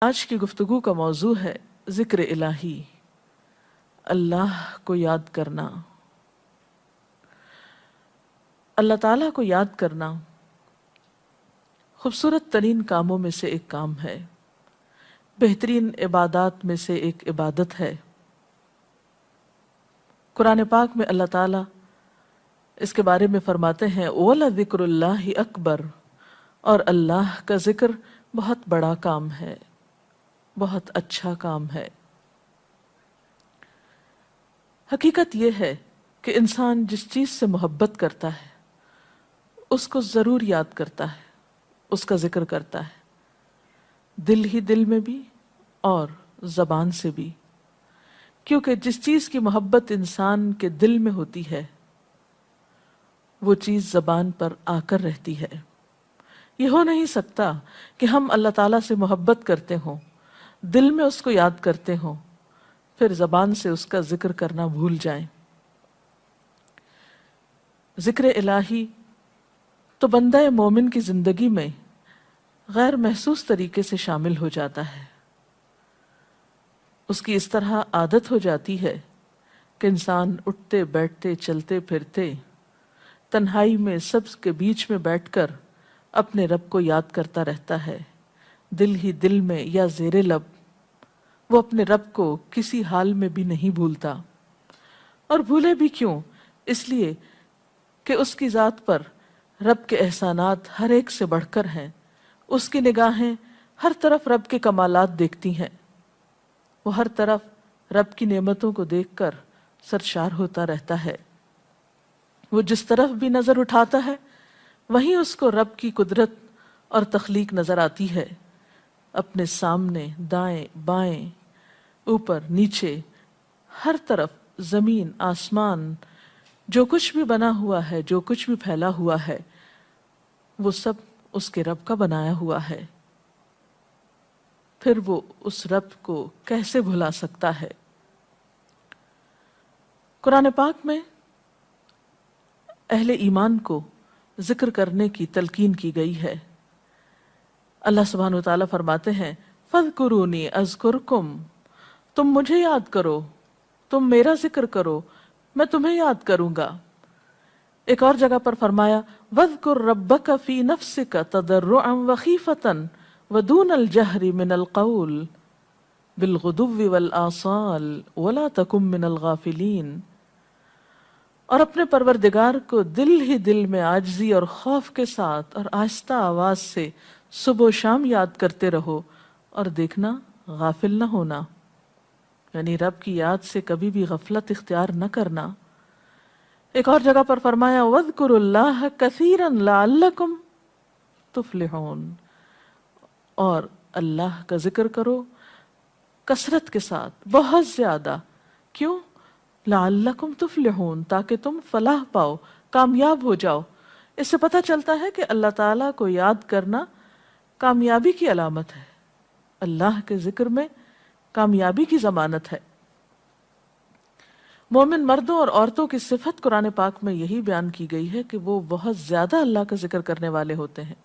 آج کی گفتگو کا موضوع ہے ذکر الہی، اللہ کو یاد کرنا۔ اللہ تعالیٰ کو یاد کرنا خوبصورت ترین کاموں میں سے ایک کام ہے، بہترین عبادات میں سے ایک عبادت ہے۔ قرآن پاک میں اللہ تعالیٰ اس کے بارے میں فرماتے ہیں وَلَذِكْرُ اللَّهِ أَكْبَرُ، اور اللہ کا ذکر بہت بڑا کام ہے، بہت اچھا کام ہے۔ حقیقت یہ ہے کہ انسان جس چیز سے محبت کرتا ہے اس کو ضرور یاد کرتا ہے، اس کا ذکر کرتا ہے، دل ہی دل میں بھی اور زبان سے بھی، کیونکہ جس چیز کی محبت انسان کے دل میں ہوتی ہے وہ چیز زبان پر آ کر رہتی ہے۔ یہ ہو نہیں سکتا کہ ہم اللہ تعالیٰ سے محبت کرتے ہوں، دل میں اس کو یاد کرتے ہوں، پھر زبان سے اس کا ذکر کرنا بھول جائیں۔ ذکر الہی تو بندہ مومن کی زندگی میں غیر محسوس طریقے سے شامل ہو جاتا ہے۔ اس کی اس طرح عادت ہو جاتی ہے کہ انسان اٹھتے بیٹھتے چلتے پھرتے تنہائی میں سب کے بیچ میں بیٹھ کر اپنے رب کو یاد کرتا رہتا ہے، دل ہی دل میں یا زیر لب وہ اپنے رب کو کسی حال میں بھی نہیں بھولتا۔ اور بھولے بھی کیوں؟ اس لیے کہ اس کی ذات پر رب کے احسانات ہر ایک سے بڑھ کر ہیں، اس کی نگاہیں ہر طرف رب کے کمالات دیکھتی ہیں، وہ ہر طرف رب کی نعمتوں کو دیکھ کر سرشار ہوتا رہتا ہے۔ وہ جس طرف بھی نظر اٹھاتا ہے وہیں اس کو رب کی قدرت اور تخلیق نظر آتی ہے، اپنے سامنے، دائیں بائیں، اوپر نیچے، ہر طرف زمین آسمان، جو کچھ بھی بنا ہوا ہے، جو کچھ بھی پھیلا ہوا ہے، وہ سب اس کے رب کا بنایا ہوا ہے۔ پھر وہ اس رب کو کیسے بھلا سکتا ہے؟ قرآن پاک میں اہل ایمان کو ذکر کرنے کی تلقین کی گئی ہے۔ اللہ سبحانہ وتعالیٰ فرماتے ہیں فَاذْكُرُونِي أَذْكُرْكُمْ، تم مجھے یاد کرو، تم میرا ذکر کرو، میں تمہیں یاد کروں گا۔ ایک اور جگہ پر فرمایا وَاذْكُرْ رَبَّكَ فِي نَفْسِكَ تَضَرُّعًا وَخِيفَةً وَدُونَ الْجَهْرِ مِنَ الْقَوْلِ بِالْغُدُوِّ وَالْآصَالِ وَلَا تَكُن مِّنَ الْغَافِلِينَ، اور اپنے پروردگار کو دل ہی دل میں عاجزی اور خوف کے ساتھ اور آہستہ آواز سے صبح و شام یاد کرتے رہو، اور دیکھنا غافل نہ ہونا، یعنی رب کی یاد سے کبھی بھی غفلت اختیار نہ کرنا۔ ایک اور جگہ پر فرمایا وَاذْكُرُوا اللَّهَ كَثِيرًا لَعَلَّكُمْ تُفْلِحُونَ، اور اللہ کا ذکر کرو کثرت کے ساتھ، بہت زیادہ۔ کیوں؟ لَعَلَّكُمْ تُفْلِحُونَ، تاکہ تم فلاح پاؤ، کامیاب ہو جاؤ۔ اس سے پتہ چلتا ہے کہ اللہ تعالیٰ کو یاد کرنا کامیابی کی علامت ہے، اللہ کے ذکر میں کامیابی کی ضمانت ہے۔ مومن مردوں اور عورتوں کی صفت قرآن پاک میں یہی بیان کی گئی ہے کہ وہ بہت زیادہ اللہ کا ذکر کرنے والے ہوتے ہیں۔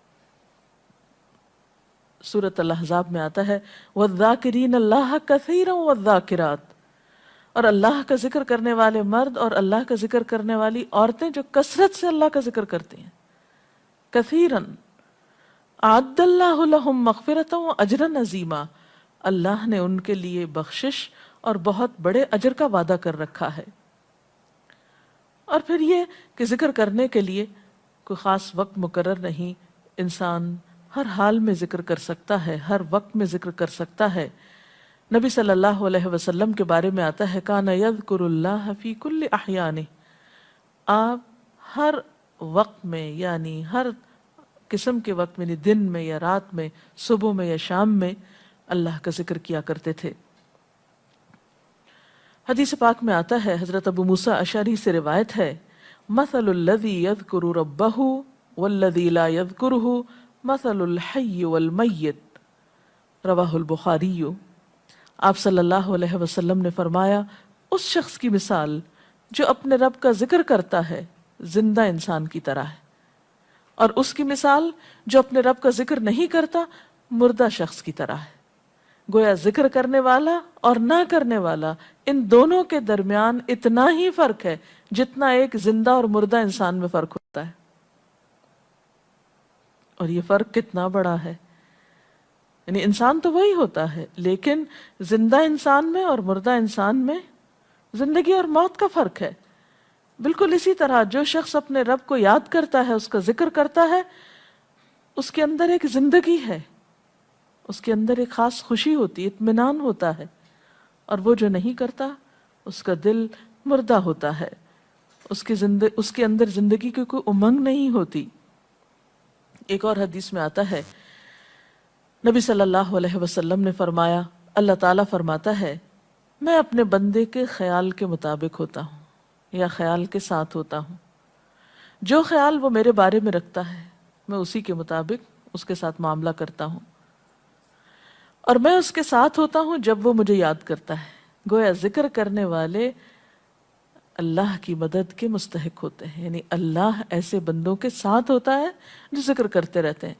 سورۃ الاحزاب میں آتا ہے وَالذَّاكِرِينَ اللَّهَ كَثِيرًا وَالذَّاكِرَاتِ، اور اللہ کا ذکر کرنے والے مرد اور اللہ کا ذکر کرنے والی عورتیں جو کثرت سے اللہ کا ذکر کرتی ہیں۔ کثیراً اعد اللہ لہم مغفرۃ واجرا عظیما، اللہ نے ان کے لیے بخشش اور بہت بڑے اجر کا وعدہ کر رکھا ہے۔ اور پھر یہ کہ ذکر کرنے کے لیے کوئی خاص وقت مقرر نہیں، انسان ہر حال میں ذکر کر سکتا ہے، ہر وقت میں ذکر کر سکتا ہے۔ نبی صلی اللہ علیہ وسلم کے بارے میں آتا ہے کان یذکر اللہ فی کل احیانہ، آپ ہر وقت میں، یعنی ہر قسم کے وقت میں، یعنی دن میں یا رات میں، صبح میں یا شام میں اللہ کا ذکر کیا کرتے تھے۔ حدیث پاک میں آتا ہے، حضرت ابو موسیٰ اشعری سے روایت ہے مثل الذی یذکر ربہ والذی لا یذکرہ مثل الحی والمیت، رواہ البخاری۔ آپ صلی اللہ علیہ وسلم نے فرمایا اس شخص کی مثال جو اپنے رب کا ذکر کرتا ہے زندہ انسان کی طرح ہے، اور اس کی مثال جو اپنے رب کا ذکر نہیں کرتا مردہ شخص کی طرح ہے۔ گویا ذکر کرنے والا اور نہ کرنے والا ان دونوں کے درمیان اتنا ہی فرق ہے جتنا ایک زندہ اور مردہ انسان میں فرق ہوتا ہے. اور یہ فرق کتنا بڑا ہے. یعنی انسان تو وہی ہوتا ہے، لیکن زندہ انسان میں اور مردہ انسان میں زندگی اور موت کا فرق ہے. بالکل اسی طرح جو شخص اپنے رب کو یاد کرتا ہے، اس کا ذکر کرتا ہے، اس کے اندر ایک زندگی ہے، اس کے اندر ایک خاص خوشی ہوتی ہے، اطمینان ہوتا ہے. اور وہ جو نہیں کرتا اس کا دل مردہ ہوتا ہے، اس کے اندر زندگی کی کوئی امنگ نہیں ہوتی. ایک اور حدیث میں آتا ہے، نبی صلی اللہ علیہ وسلم نے فرمایا، اللہ تعالیٰ فرماتا ہے میں اپنے بندے کے خیال کے مطابق ہوتا ہوں یا خیال کے ساتھ ہوتا ہوں. جو خیال وہ میرے بارے میں رکھتا ہے میں اسی کے مطابق اس کے ساتھ معاملہ کرتا ہوں، اور میں اس کے ساتھ ہوتا ہوں جب وہ مجھے یاد کرتا ہے. گویا ذکر کرنے والے اللہ کی مدد کے مستحق ہوتے ہیں. یعنی اللہ ایسے بندوں کے ساتھ ہوتا ہے جو ذکر کرتے رہتے ہیں.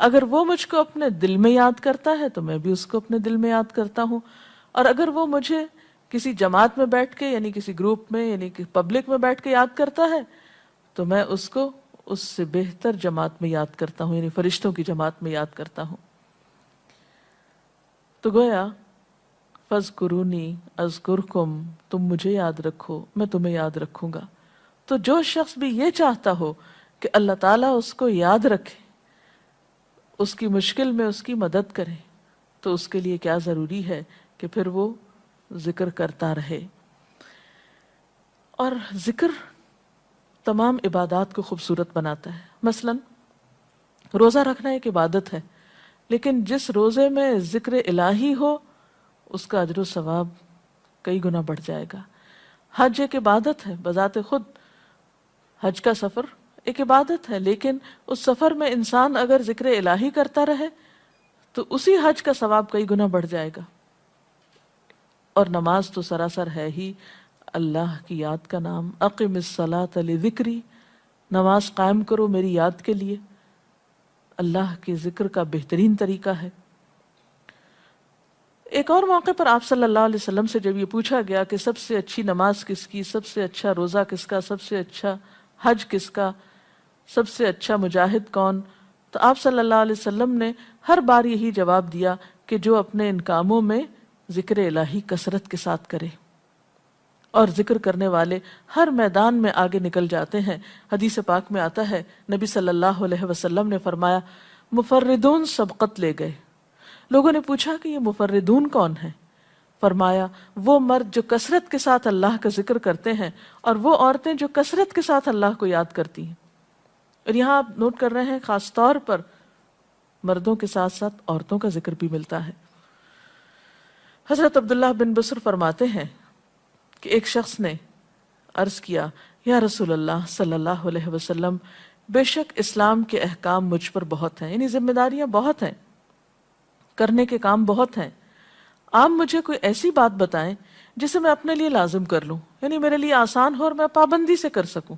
اگر وہ مجھ کو اپنے دل میں یاد کرتا ہے تو میں بھی اس کو اپنے دل میں یاد کرتا ہوں، اور اگر وہ مجھے کسی جماعت میں بیٹھ کے یعنی کسی گروپ میں یعنی کہ پبلک میں بیٹھ کے یاد کرتا ہے تو میں اس کو اس سے بہتر جماعت میں یاد کرتا ہوں، یعنی فرشتوں کی جماعت میں یاد کرتا ہوں. تو گویا فَاذْكُرُونِی أَذْكُرْكُمْ، تم مجھے یاد رکھو میں تمہیں یاد رکھوں گا. تو جو شخص بھی یہ چاہتا ہو کہ اللہ تعالیٰ اس کو یاد رکھے، اس کی مشکل میں اس کی مدد کرے، تو اس کے لیے کیا ضروری ہے کہ پھر وہ ذکر کرتا رہے. اور ذکر تمام عبادات کو خوبصورت بناتا ہے. مثلا روزہ رکھنا ایک عبادت ہے، لیکن جس روزے میں ذکر الہی ہو اس کا اجر و ثواب کئی گنا بڑھ جائے گا. حج ایک عبادت ہے بذات خود، حج کا سفر ایک عبادت ہے، لیکن اس سفر میں انسان اگر ذکر الہی کرتا رہے تو اسی حج کا ثواب کئی گنا بڑھ جائے گا. اور نماز تو سراسر ہے ہی اللہ کی یاد کا نام. اقم الصلاۃ لذکری، نماز قائم کرو میری یاد کے لیے. اللہ کے ذکر کا بہترین طریقہ ہے. ایک اور موقع پر آپ صلی اللہ علیہ وسلم سے جب یہ پوچھا گیا کہ سب سے اچھی نماز کس کی، سب سے اچھا روزہ کس کا، سب سے اچھا حج کس کا، سب سے اچھا مجاہد کون، تو آپ صلی اللہ علیہ وسلم نے ہر بار یہی جواب دیا کہ جو اپنے ان کاموں میں ذکر الہی کثرت کے ساتھ کرے. اور ذکر کرنے والے ہر میدان میں آگے نکل جاتے ہیں. حدیث پاک میں آتا ہے نبی صلی اللہ علیہ وسلم نے فرمایا مفردون سبقت لے گئے. لوگوں نے پوچھا کہ یہ مفردون کون ہیں؟ فرمایا وہ مرد جو کثرت کے ساتھ اللہ کا ذکر کرتے ہیں اور وہ عورتیں جو کثرت کے ساتھ اللہ کو یاد کرتی ہیں. اور یہاں آپ نوٹ کر رہے ہیں خاص طور پر مردوں کے ساتھ ساتھ عورتوں کا ذکر بھی ملتا ہے. حضرت عبداللہ بن بصر فرماتے ہیں کہ ایک شخص نے عرض کیا یا رسول اللہ صلی اللہ علیہ وسلم، بے شک اسلام کے احکام مجھ پر بہت ہیں، یعنی ذمہ داریاں بہت ہیں، کرنے کے کام بہت ہیں. آپ مجھے کوئی ایسی بات بتائیں جسے میں اپنے لیے لازم کر لوں، یعنی میرے لیے آسان ہو اور میں پابندی سے کر سکوں.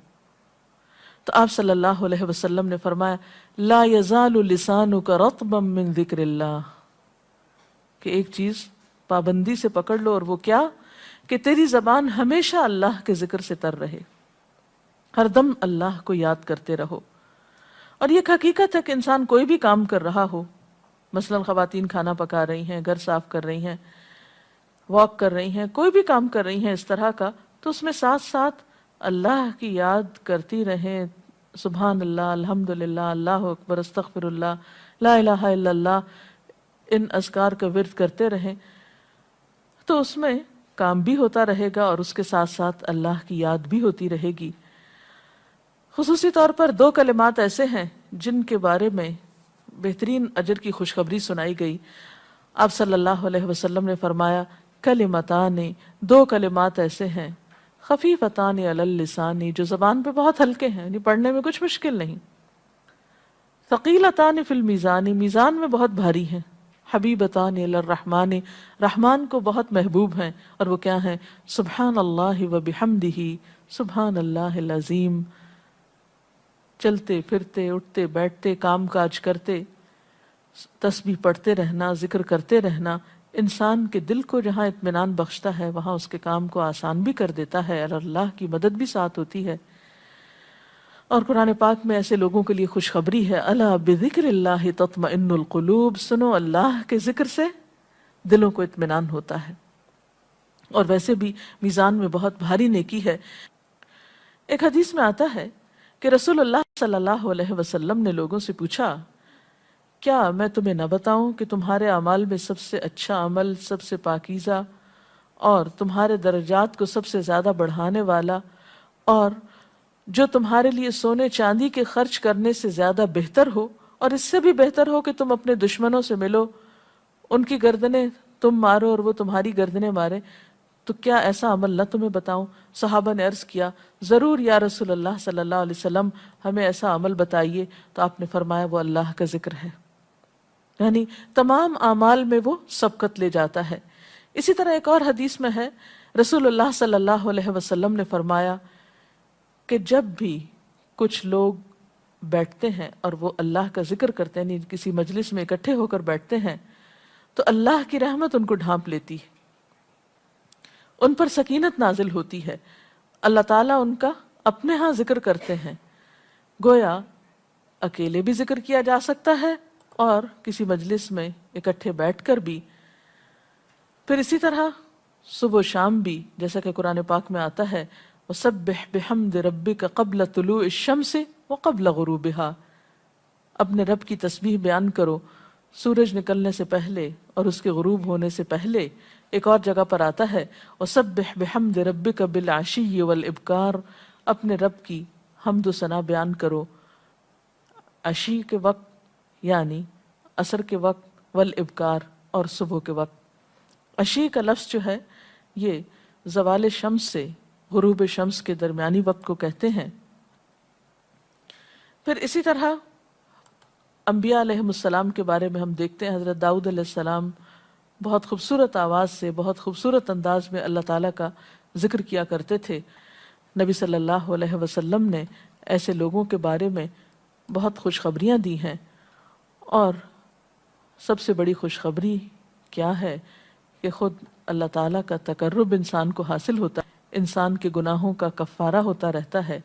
تو آپ صلی اللہ علیہ وسلم نے فرمایا لا یزال لسانک رطبا من ذکر اللہ، کہ ایک چیز پابندی سے پکڑ لو، اور وہ کیا کہ تیری زبان ہمیشہ اللہ کے ذکر سے تر رہے، ہر دم اللہ کو یاد کرتے رہو. اور یہ حقیقت ہے کہ انسان کوئی بھی کام کر رہا ہو، مثلا خواتین کھانا پکا رہی ہیں، گھر صاف کر رہی ہیں، واک کر رہی ہیں، کوئی بھی کام کر رہی ہیں اس طرح کا، تو اس میں ساتھ ساتھ اللہ کی یاد کرتی رہیں. سبحان اللہ، الحمدللہ، اللہ اکبر، استغفر اللہ، لا الہ الا اللہ، ان اذکار کا ورد کرتے رہیں، تو اس میں کام بھی ہوتا رہے گا اور اس کے ساتھ ساتھ اللہ کی یاد بھی ہوتی رہے گی. خصوصی طور پر دو کلمات ایسے ہیں جن کے بارے میں بہترین اجر کی خوشخبری سنائی گئی. آپ صلی اللہ علیہ وسلم نے فرمایا کلمتان، دو کلمات ایسے ہیں خفیفتان علی اللسان، جو زبان پہ بہت ہلکے ہیں، یعنی پڑھنے میں کچھ مشکل نہیں، ثقیلتان فی المیزان، میزان میں بہت بھاری ہیں، حبیبتان الی الرحمن، رحمان کو بہت محبوب ہیں. اور وہ کیا ہیں؟ سبحان اللہ و بحمدہ، سبحان اللہ العظیم. چلتے پھرتے، اٹھتے بیٹھتے، کام کاج کرتے تسبیح پڑھتے رہنا، ذکر کرتے رہنا، انسان کے دل کو جہاں اطمینان بخشتا ہے وہاں اس کے کام کو آسان بھی کر دیتا ہے اور اللہ کی مدد بھی ساتھ ہوتی ہے۔ اور قرآن پاک میں ایسے لوگوں کے لیے خوشخبری ہے، الا بذکر اللہ تطمئن القلوب، سنو اللہ کے ذکر سے دلوں کو اطمینان ہوتا ہے۔ اور ویسے بھی میزان میں بہت بھاری نیکی ہے۔ ایک حدیث میں آتا ہے کہ رسول اللہ صلی اللہ علیہ وسلم نے لوگوں سے پوچھا، کیا میں تمہیں نہ بتاؤں کہ تمہارے اعمال میں سب سے اچھا عمل، سب سے پاکیزہ اور تمہارے درجات کو سب سے زیادہ بڑھانے والا، اور جو تمہارے لیے سونے چاندی کے خرچ کرنے سے زیادہ بہتر ہو، اور اس سے بھی بہتر ہو کہ تم اپنے دشمنوں سے ملو، ان کی گردنیں تم مارو اور وہ تمہاری گردنیں مارے، تو کیا ایسا عمل نہ تمہیں بتاؤں؟ صحابہ نے عرض کیا، ضرور یا رسول اللہ صلی اللہ علیہ وسلم، ہمیں ایسا عمل بتائیے۔ تو آپ نے فرمایا وہ اللہ کا ذکر ہے، یعنی تمام اعمال میں وہ سبقت لے جاتا ہے۔ اسی طرح ایک اور حدیث میں ہے، رسول اللہ صلی اللہ علیہ وسلم نے فرمایا کہ جب بھی کچھ لوگ بیٹھتے ہیں اور وہ اللہ کا ذکر کرتے ہیں، یعنی کسی مجلس میں اکٹھے ہو کر بیٹھتے ہیں، تو اللہ کی رحمت ان کو ڈھانپ لیتی ہے، ان پر سکینت نازل ہوتی ہے، اللہ تعالیٰ ان کا اپنے ہاں ذکر کرتے ہیں۔ گویا اکیلے بھی ذکر کیا جا سکتا ہے اور کسی مجلس میں اکٹھے بیٹھ کر بھی۔ پھر اسی طرح صبح و شام بھی، جیسا کہ قرآن پاک میں آتا ہے، وَسَبِّحْ بِحَمْدِ رَبِّكَ قَبْلَ طُلُوعِ الشَّمْسِ وَقَبْلَ غُرُوبِهَا، اپنے رب کی تسبیح بیان کرو سورج نکلنے سے پہلے اور اس کے غروب ہونے سے پہلے۔ ایک اور جگہ پر آتا ہے وَسَبِّحْ بِحَمْدِ رَبِّكَ بِالْعَشِيِّ وَالْإِبْكَارِ، اپنے رب کی حمد و ثنا بیان کرو عشی کے وقت یعنی عصر کے وقت، والابکار اور صبح کے وقت۔ عشی کا لفظ جو ہے یہ زوال شمس سے غروب شمس کے درمیانی وقت کو کہتے ہیں۔ پھر اسی طرح انبیاء علیہ السلام کے بارے میں ہم دیکھتے ہیں، حضرت داؤد علیہ السلام بہت خوبصورت آواز سے، بہت خوبصورت انداز میں اللہ تعالیٰ کا ذکر کیا کرتے تھے۔ نبی صلی اللہ علیہ وسلم نے ایسے لوگوں کے بارے میں بہت خوشخبریاں دی ہیں، اور سب سے بڑی خوشخبری کیا ہے کہ خود اللہ تعالیٰ کا تقرب انسان کو حاصل ہوتا ہے، انسان کے گناہوں کا کفارہ ہوتا رہتا ہے،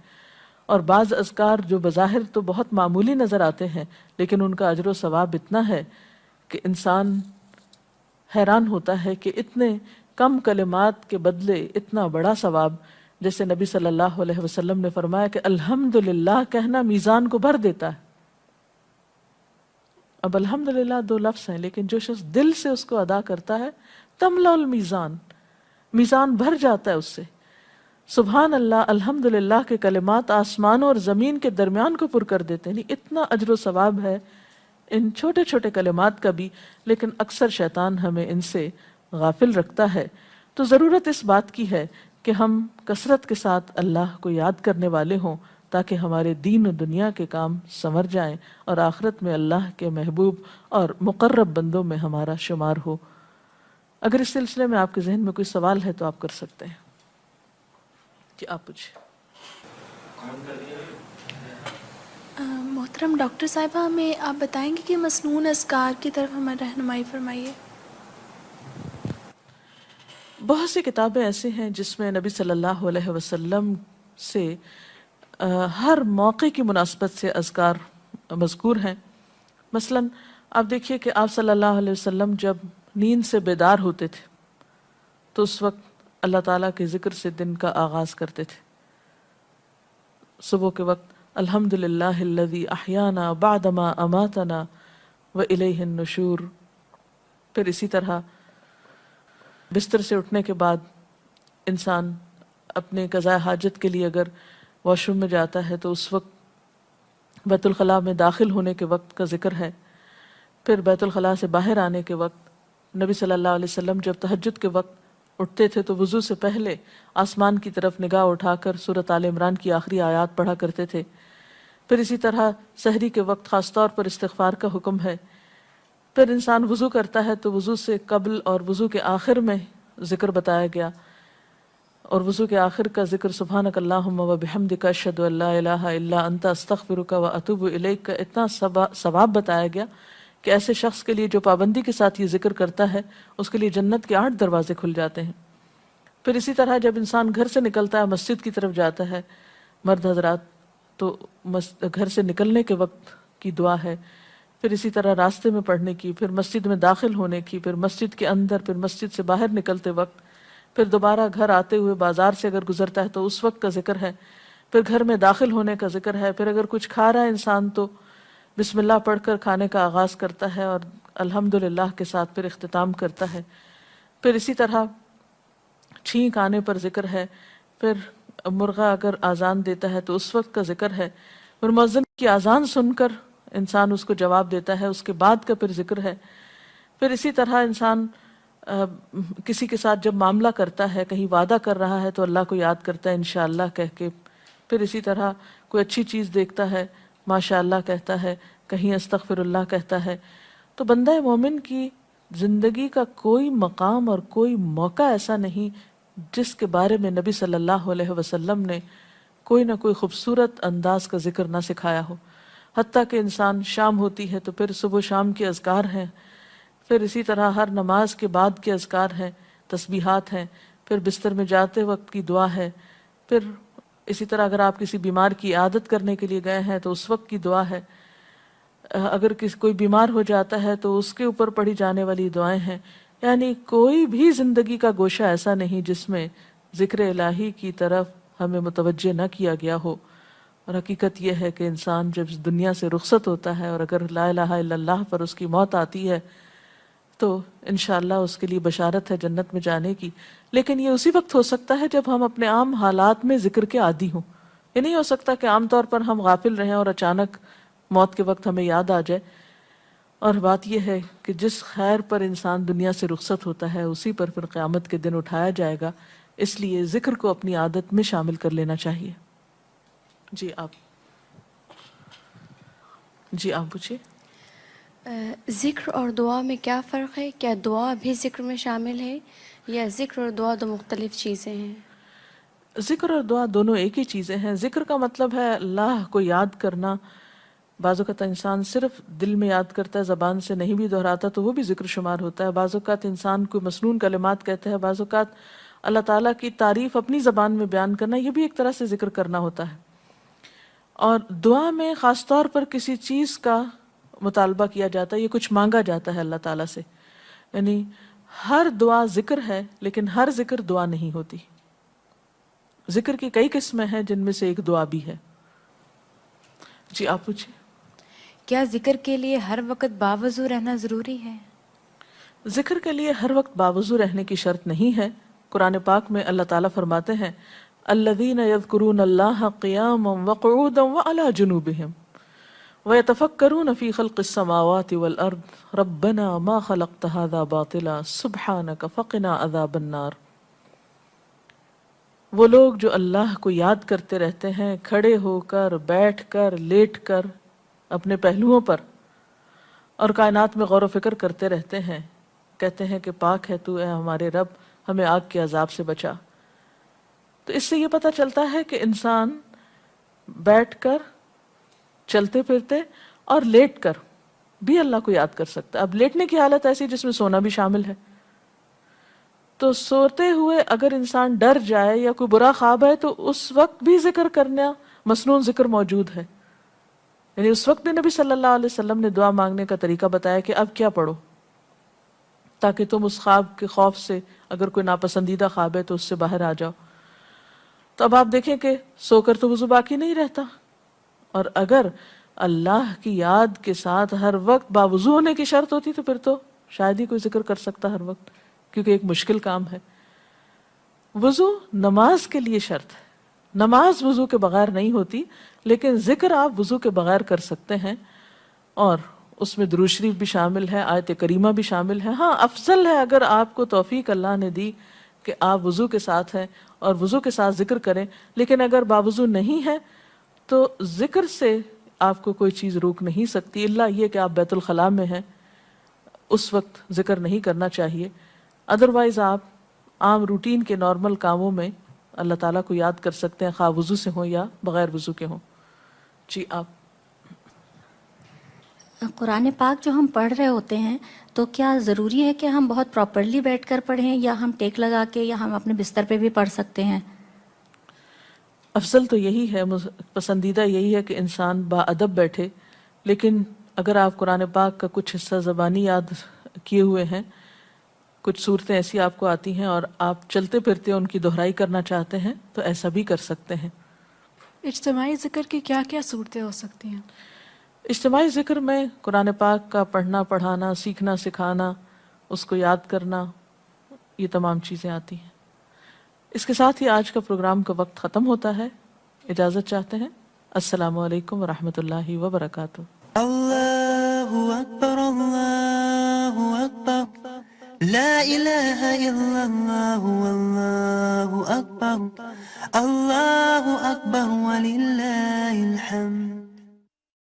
اور بعض اذکار جو بظاہر تو بہت معمولی نظر آتے ہیں لیکن ان کا اجر و ثواب اتنا ہے کہ انسان حیران ہوتا ہے کہ اتنے کم کلمات کے بدلے اتنا بڑا ثواب۔ جیسے نبی صلی اللہ علیہ وسلم نے فرمایا کہ الحمدللہ کہنا میزان کو بھر دیتا ہے۔ اب الحمدللہ دو لفظ ہیں، لیکن جو شخص دل سے اس کو ادا کرتا ہے تملا المیزان، میزان بھر جاتا ہے اس سے۔ سبحان اللہ، الحمدللہ کے کلمات آسمانوں اور زمین کے درمیان کو پر کر دیتے ہیں، یعنی اتنا اجر و ثواب ہے ان چھوٹے چھوٹے کلمات کا بھی، لیکن اکثر شیطان ہمیں ان سے غافل رکھتا ہے۔ تو ضرورت اس بات کی ہے کہ ہم کثرت کے ساتھ اللہ کو یاد کرنے والے ہوں، تاکہ ہمارے دین و دنیا کے کام سنور جائیں اور آخرت میں اللہ کے محبوب اور مقرب بندوں میں ہمارا شمار ہو۔ اگر اس سلسلے میں آپ کے ذہن میں کوئی سوال ہے تو آپ کر سکتے ہیں کہ آپ پوچھیں۔ محترم ڈاکٹر صاحبہ، ہمیں آپ بتائیں گے کہ مسنون اذکار کی طرف ہمیں رہنمائی فرمائیے۔ بہت سی کتابیں ایسے ہیں جس میں نبی صلی اللہ علیہ وسلم سے ہر موقع کی مناسبت سے اذکار مذکور ہیں۔ مثلا آپ دیکھیے کہ آپ صلی اللہ علیہ وسلم جب نیند سے بیدار ہوتے تھے تو اس وقت اللہ تعالیٰ کے ذکر سے دن کا آغاز کرتے تھے۔ صبح کے وقت الحمدللہ الذی احیانا بعدما اماتنا والیہ النشور۔ پھر اسی طرح بستر سے اٹھنے کے بعد انسان اپنے قضاء حاجت کے لیے اگر واش روم میں جاتا ہے تو اس وقت بیت الخلاء میں داخل ہونے کے وقت کا ذکر ہے۔ پھر بیت الخلاء سے باہر آنے کے وقت نبی صلی اللہ علیہ وسلم جب تہجد کے وقت اٹھتے تھے تو وضو سے پہلے آسمان کی طرف نگاہ اٹھا کر سورۃ آل عمران کی آخری آیات پڑھا کرتے تھے۔ پھر اسی طرح سحری کے وقت خاص طور پر استغفار کا حکم ہے۔ پھر انسان وضو کرتا ہے تو وضو سے قبل اور وضو کے آخر میں ذکر بتایا گیا، اور وضو کے آخر کا ذکر سبحانک اللہم و بحمدک اشہد ان لا الہ الا انت استغفرک و اتوب الیک کا اتنا ثواب بتایا گیا کہ ایسے شخص کے لیے جو پابندی کے ساتھ یہ ذکر کرتا ہے اس کے لیے جنت کے 8 دروازے کھل جاتے ہیں۔ پھر اسی طرح جب انسان گھر سے نکلتا ہے، مسجد کی طرف جاتا ہے، مرد حضرات، تو گھر سے نکلنے کے وقت کی دعا ہے، پھر اسی طرح راستے میں پڑھنے کی، پھر مسجد میں داخل ہونے کی، پھر مسجد کے اندر، پھر مسجد سے باہر نکلتے وقت، پھر دوبارہ گھر آتے ہوئے بازار سے اگر گزرتا ہے تو اس وقت کا ذکر ہے، پھر گھر میں داخل ہونے کا ذکر ہے، پھر اگر کچھ کھا رہا ہے انسان تو بسم اللہ پڑھ کر کھانے کا آغاز کرتا ہے اور الحمدللہ کے ساتھ پھر اختتام کرتا ہے، پھر اسی طرح چھینک آنے پر ذکر ہے، پھر مرغا اگر آزان دیتا ہے تو اس وقت کا ذکر ہے، پھر مؤذن کی آزان سن کر انسان اس کو جواب دیتا ہے، اس کے بعد کا پھر ذکر ہے، پھر اسی طرح انسان کسی کے ساتھ جب معاملہ کرتا ہے، کہیں وعدہ کر رہا ہے تو اللہ کو یاد کرتا ہے انشاءاللہ کہہ کے، پھر اسی طرح کوئی اچھی چیز دیکھتا ہے ماشاءاللہ کہتا ہے، کہیں استغفر اللہ کہتا ہے۔ تو بندہ مومن کی زندگی کا کوئی مقام اور کوئی موقع ایسا نہیں جس کے بارے میں نبی صلی اللہ علیہ وسلم نے کوئی نہ کوئی خوبصورت انداز کا ذکر نہ سکھایا ہو۔ حتیٰ کہ انسان شام ہوتی ہے تو پھر صبح و شام کے اذکار ہیں، پھر اسی طرح ہر نماز کے بعد کے اذکار ہیں، تسبیحات ہیں، پھر بستر میں جاتے وقت کی دعا ہے، پھر اسی طرح اگر آپ کسی بیمار کی عیادت کرنے کے لیے گئے ہیں تو اس وقت کی دعا ہے، اگر کوئی بیمار ہو جاتا ہے تو اس کے اوپر پڑھی جانے والی دعائیں ہیں۔ یعنی کوئی بھی زندگی کا گوشہ ایسا نہیں جس میں ذکر الہی کی طرف ہمیں متوجہ نہ کیا گیا ہو۔ اور حقیقت یہ ہے کہ انسان جب اس دنیا سے رخصت ہوتا ہے اور اگر لا الہ الا اللہ پر اس کی موت آتی ہے تو انشاءاللہ اس کے لیے بشارت ہے جنت میں جانے کی، لیکن یہ اسی وقت ہو سکتا ہے جب ہم اپنے عام حالات میں ذکر کے عادی ہوں۔ یہ نہیں ہو سکتا کہ عام طور پر ہم غافل رہیں اور اچانک موت کے وقت ہمیں یاد آ جائے۔ اور بات یہ ہے کہ جس خیر پر انسان دنیا سے رخصت ہوتا ہے اسی پر پھر قیامت کے دن اٹھایا جائے گا، اس لیے ذکر کو اپنی عادت میں شامل کر لینا چاہیے۔ جی آپ پوچھیے۔ ذکر اور دعا میں کیا فرق ہے؟ کیا دعا بھی ذکر میں شامل ہے یا ذکر اور دعا دو مختلف چیزیں ہیں؟ ذکر اور دعا دونوں ایک ہی چیزیں ہیں۔ ذکر کا مطلب ہے اللہ کو یاد کرنا۔ بعض اوقات انسان صرف دل میں یاد کرتا ہے، زبان سے نہیں بھی دہراتا تو وہ بھی ذکر شمار ہوتا ہے۔ بعض اوقات انسان کوئی مسنون کلمات کہتا ہے، بعض اوقات اللہ تعالیٰ کی تعریف اپنی زبان میں بیان کرنا، یہ بھی ایک طرح سے ذکر کرنا ہوتا ہے۔ اور دعا میں خاص طور پر کسی چیز کا مطالبہ کیا جاتا ہے، یہ کچھ مانگا جاتا ہے اللہ تعالیٰ سے۔ یعنی ہر دعا ذکر ہے لیکن ہر ذکر دعا نہیں ہوتی۔ ذکر کی کئی قسمیں ہیں جن میں سے ایک دعا بھی ہے۔ جی آپ پوچھیں۔ کیا ذکر کے لیے ہر وقت باوضو رہنا ضروری ہے؟ ذکر کے لیے ہر وقت باوضو رہنے کی شرط نہیں ہے۔ قرآن پاک میں اللہ تعالیٰ فرماتے ہیں الذین یذکرون اللہ قیاما وقعودا وعلی جنوبہم ویتفکرون فی خلق السماوات والارض ربنا ما خلقت ھذا باطلا سبحانک فقنا عذاب النار۔ وہ لوگ جو اللہ کو یاد کرتے رہتے ہیں کھڑے ہو کر، بیٹھ کر، لیٹ کر، اپنے پہلوؤں پر، اور کائنات میں غور و فکر کرتے رہتے ہیں، کہتے ہیں کہ پاک ہے تو اے ہمارے رب، ہمیں آگ کے عذاب سے بچا۔ تو اس سے یہ پتہ چلتا ہے کہ انسان بیٹھ کر، چلتے پھرتے اور لیٹ کر بھی اللہ کو یاد کر سکتا ہے۔ اب لیٹنے کی حالت ایسی جس میں سونا بھی شامل ہے، تو سوتے ہوئے اگر انسان ڈر جائے یا کوئی برا خواب ہے تو اس وقت بھی ذکر کرنا، مسنون ذکر موجود ہے۔ یعنی اس وقت بھی نبی صلی اللہ علیہ وسلم نے دعا مانگنے کا طریقہ بتایا کہ اب کیا پڑھو، تاکہ تم اس خواب کے خوف سے، اگر کوئی ناپسندیدہ خواب ہے تو اس سے باہر آ جاؤ۔ تو اب آپ دیکھیں کہ سو کر تو وضو باقی نہیں رہتا، اور اگر اللہ کی یاد کے ساتھ ہر وقت باوضو ہونے کی شرط ہوتی تو پھر تو شاید ہی کوئی ذکر کر سکتا ہر وقت، کیونکہ ایک مشکل کام ہے۔ وضو نماز کے لیے شرط ہے، نماز وضو کے بغیر نہیں ہوتی، لیکن ذکر آپ وضو کے بغیر کر سکتے ہیں، اور اس میں درود شریف بھی شامل ہے، آیت کریمہ بھی شامل ہے۔ ہاں افضل ہے اگر آپ کو توفیق اللہ نے دی کہ آپ وضو کے ساتھ ہیں اور وضو کے ساتھ ذکر کریں، لیکن اگر باوضو نہیں ہے تو ذکر سے آپ کو کوئی چیز روک نہیں سکتی، الا یہ کہ آپ بیت الخلاء میں ہیں، اس وقت ذکر نہیں کرنا چاہیے۔ ادروائز آپ عام روٹین کے نارمل کاموں میں اللہ تعالیٰ کو یاد کر سکتے ہیں، خواہ وضو سے ہوں یا بغیر وضو کے ہوں۔ جی آپ قرآن پاک جو ہم پڑھ رہے ہوتے ہیں تو کیا ضروری ہے کہ ہم بہت پراپرلی بیٹھ کر پڑھیں یا ہم ٹیک لگا کے یا ہم اپنے بستر پہ بھی پڑھ سکتے ہیں؟ افضل تو یہی ہے، پسندیدہ یہی ہے کہ انسان با ادب بیٹھے، لیکن اگر آپ قرآن پاک کا کچھ حصہ زبانی یاد کیے ہوئے ہیں، کچھ صورتیں ایسی آپ کو آتی ہیں اور آپ چلتے پھرتے ان کی دہرائی کرنا چاہتے ہیں تو ایسا بھی کر سکتے ہیں۔ اجتماعی ذکر کی کیا کیا صورتیں ہو سکتی ہیں؟ اجتماعی ذکر میں قرآن پاک کا پڑھنا، پڑھانا، سیکھنا، سکھانا، اس کو یاد کرنا، یہ تمام چیزیں آتی ہیں۔ اس کے ساتھ ہی آج کا پروگرام کا وقت ختم ہوتا ہے، اجازت چاہتے ہیں۔ السلام علیکم ورحمۃ اللہ وبرکاتہ۔ اللہ اکبر، اللہ اکبر، لا الہ الا اللہ، اللہ اکبر، اللہ اکبر وللہ الحمد۔